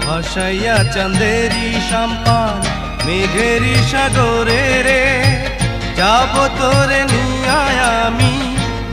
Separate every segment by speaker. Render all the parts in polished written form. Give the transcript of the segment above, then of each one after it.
Speaker 1: ভাসাইয়া চাঁদেরি সম্পান মেঘেরি সাগরে রে, যাব তোরে নিয়া আমি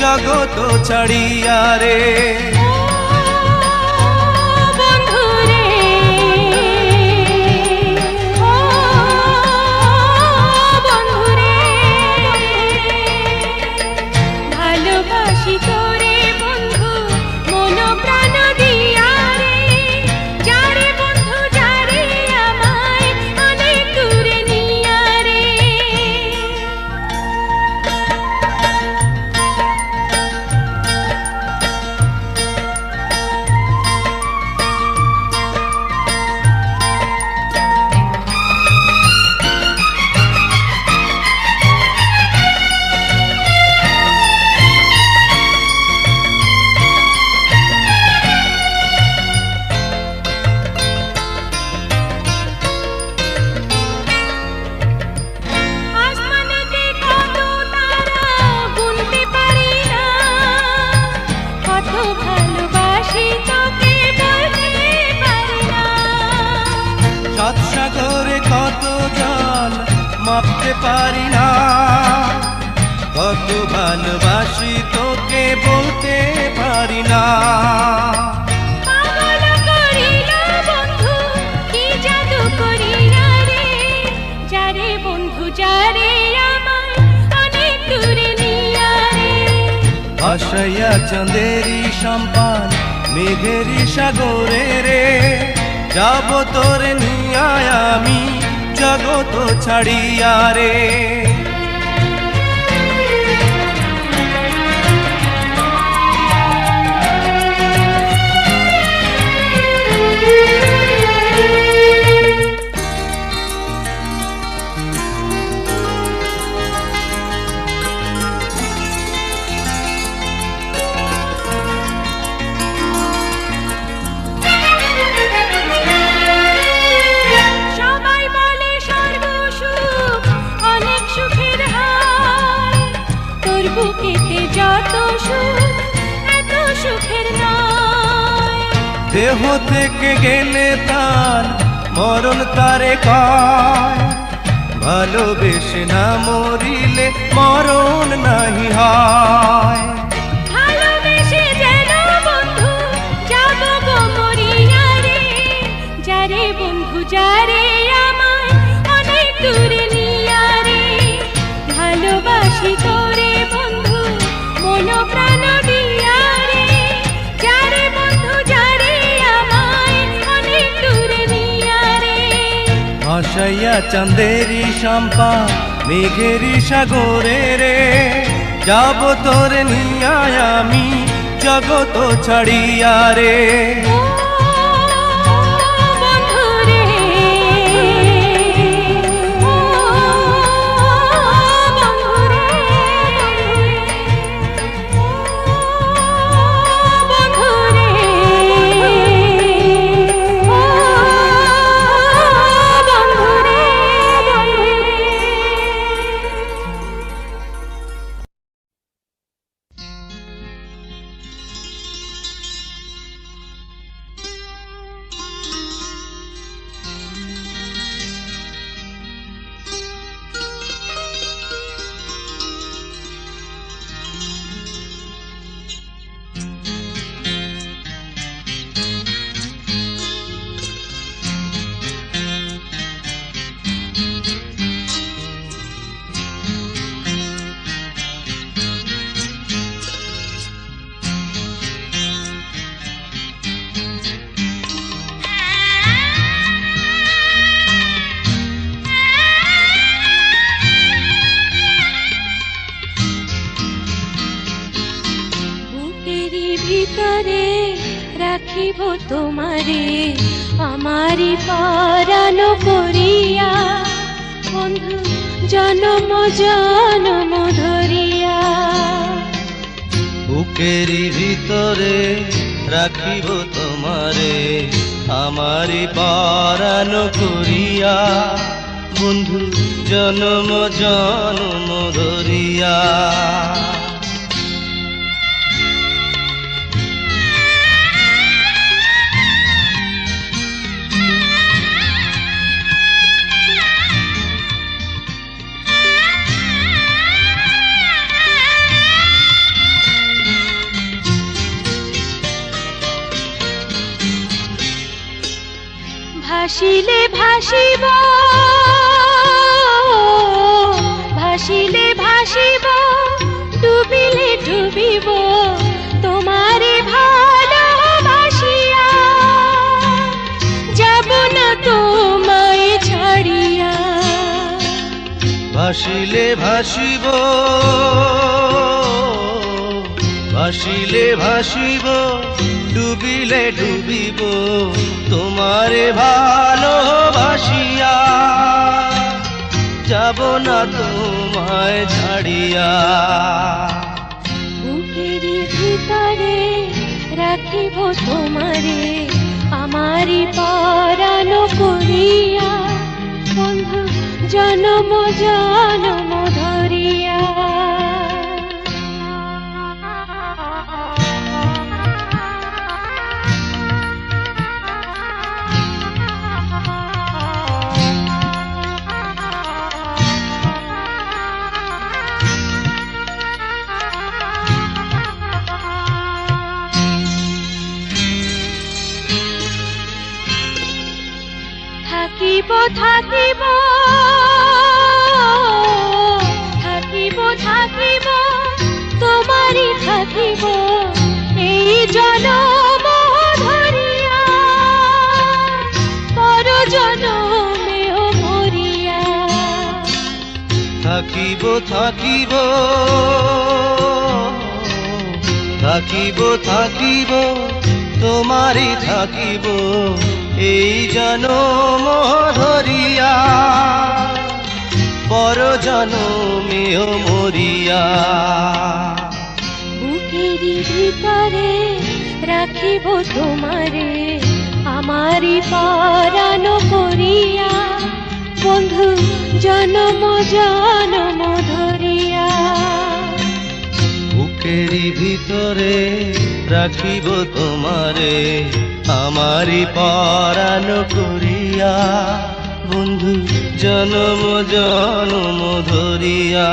Speaker 1: জগত ছাড়িয়া রে। সাগরে কত জল মাপতে পারি না, কত ভালোবাসি তোকে বলতে পারি না।
Speaker 2: পাগল করিল বন্ধু কি জাদু করিলা রে, যারে বন্ধু যারে আমার অনেক দূরে নিয়া রে।
Speaker 1: ভাসাইয়া চাঁদেরি সম্পান মেঘেরি সাগরে রে, যাব তোরে নিয়া আমি জগত ছাড়িয়া রে। দেহ থেকে গেলে তার মরণ তারে কয়, ভালোবেসে না মরিলে মরণ নাহি হয়।
Speaker 2: ভালোবেসে যেন বন্ধু যাব গো মরিয়া রে, যারে বন্ধু যারে আমার অনেক দূরে নিয়া রে। ভালোবাসি তোরে বন্ধু মন প্রাণ দিয়া রে, যারে বন্ধু যারে আমায় অনেক দূরে নিয়া রে।
Speaker 1: ভাসাইয়া চাঁদেরি সম্পান মেঘেরি সাগরে রে, যাব তোরে নিয়া আমি জগত ছাড়িয়া রে।
Speaker 2: ভিতরে রাখিব তোমারে আমারি পরাণ করিয়া, বন্ধু জনম জনম ধরিয়া।
Speaker 1: বুকেরি ভিতরে রাখিব তোমারে আমারি পরাণ করিয়া বন্ধু জনম জনম ধরিয়া।
Speaker 2: ভাসিলে ভাসিব, ভাসিলে ভাসিব, ডুবিলে ডুবিব তোমারে ভালোবাসিয়া। যাব না তোমায় ছাড়িয়া।
Speaker 1: ভাসিলে ভাসিব, ভাসিলে ভাসিব, ডুবিলে ডুবিব তোমারে ভালোবাসিয়া। যাব না তোমায় ছাড়িয়া।
Speaker 2: বুকেরই ভিতরে রাখিব তোমারে আমারি পরাণ করিয়া, বন্ধু জনম জনম ধরিয়া। থাকিব থাকিব, থাকিব থাকিব, তোমারই থাকিব এই জনম ধরিয়া, পর জনমেও মরিয়া।
Speaker 1: থাকিব থাকিব, থাকিব থাকিব, তোমারই থাকিব এই জনম ধরিয়া, পর জনমেও মরিয়া।
Speaker 2: বুকেরই ভিতরে রাখিব তোমারে আমারি পরাণ করিয়া, বন্ধু জনম জনম ধরিয়া।
Speaker 1: বুকেরই ভিতরে রাখিব তোমারে আমারি পরাণ করিয়া, বন্ধু জনম জনম ধরিয়া।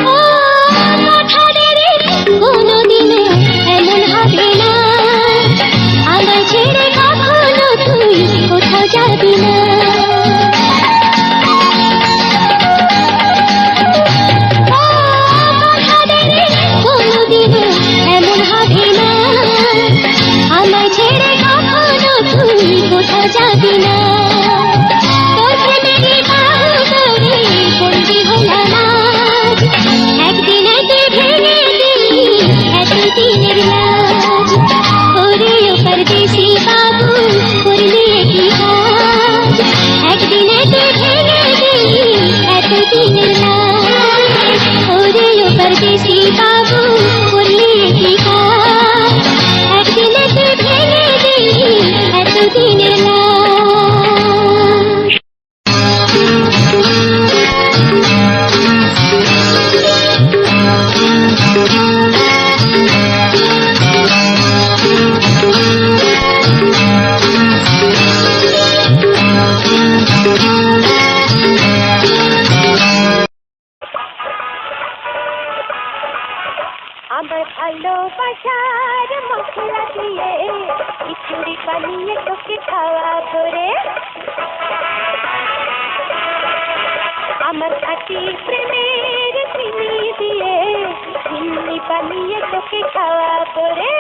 Speaker 2: ও কথা দে রে কোনোদিনও এমন হবে না, আমায় ছেড়ে কখনো তুই কোথাও যাবি না। ও কথা দে রে কোনোদিনও এমন হবে না, আমায় ছেড়ে কখনো তুই কোথাও যাবি না। তোর প্রেমেরই বাহু ধরে বন্দি হলাম আজ, একদিন তুই ভেঙে দিলি এতদিনের লাজ। ওরে ও পরদেশি বাবু করলি কি কাজ, একদিন তুই ভেঙে দিলি এতদিনের লাজ। ওরে ও পরদেশি বাবু করলি কি কাজ, একদিন তুই ভেঙে দিলি এতদিনের লাজ। আমার ভালোবাসার মশলা দিয়ে খিচুড়ি বানিয়ে তোকে খাওয়াবো রে, আমার খাঁটি প্রেমের চিনি দিয়ে চিনি বানিয়ে তোকে খাওয়াবো রে।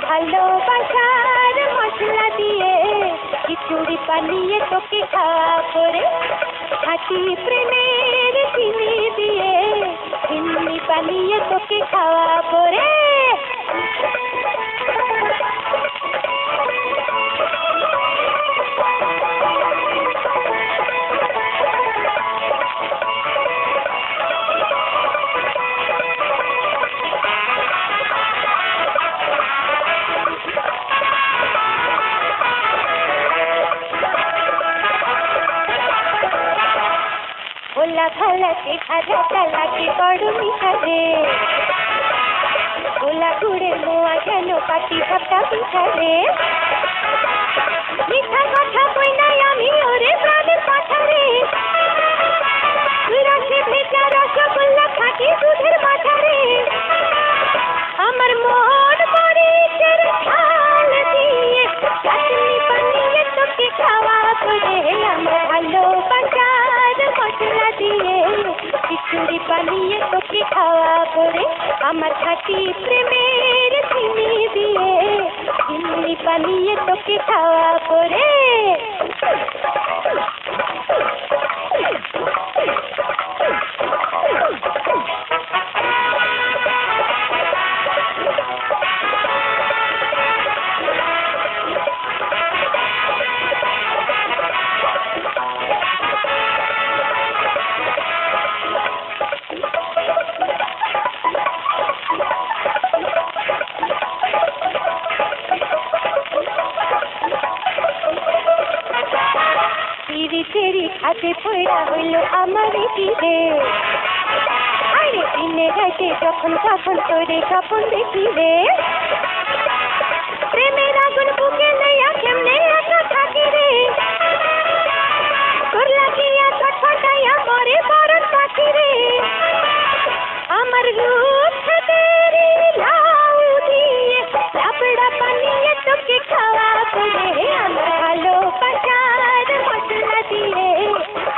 Speaker 2: ভালোবাসার মশলা দিয়ে খিচুড়ি বানিয়ে তোকে খাওয়াবো রে, খাঁটি প্রেমের চিনি দিয়ে চিনি বানিয়ে তোকে খাওয়াবো রে। ভোলা ভালাতে খাজাটা লাগে বড় মিঠা রে, ভোলা গুড়ের মোয়া যেন পাটি ভাপটা পিঠা রে। মিঠা কথা কই নাই আমি ওরে প্রাণের পাঠা রে, রসে ভেজা রসগোল্লা খাঁটি দুধের মাথা রে। আমার মন মরিচের ঝাল দিয়ে চাটনি বানিয়ে তোকে খাওয়াবো রে, আমার ভালোবাসার মশলা দিয়ে খিচুড়ি বানিয়ে তোকে খাওয়াবো রে, আমার খাঁটি প্রেমের চিনি দিয়ে চিনি বানিয়ে তোকে খাওয়াবো রে। তেরি হাতে পড়া হইল আমার দিলে, আরে দিনে রাইতে যখন তখন তোরে স্বপন দেখি রে, প্রেমের আগুন বুকে লইয়া কেমনে একা থাকি রে, তোর লাগিয়া ছটফটাইয়া মরে বরণ পাখি রে। আমার রূপ তেরি লাউ দিয়ে লাবড়া বানিয়ে তোকে খাওয়াবো রে, আমার ভালোবাসার মশলা দিয়ে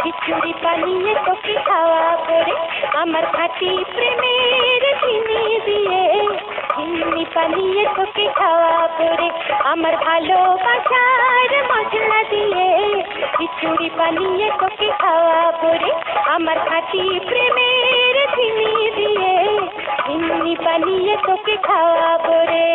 Speaker 2: খিচুড়ি বানিয়ে তোকে খাওয়াবো রে, আমার খাঁটি প্রেমের চিনি দিয়ে চিনি বানিয়ে তোকে খাওয়াবো রে, আমার ভালোবাসার মশলা দিয়ে খিচুড়ি বানিয়ে তোকে খাওয়াবো রে, আমার খাঁটি প্রেমের চিনি দিয়ে চিনি বানিয়ে তোকে খাওয়াবো রে।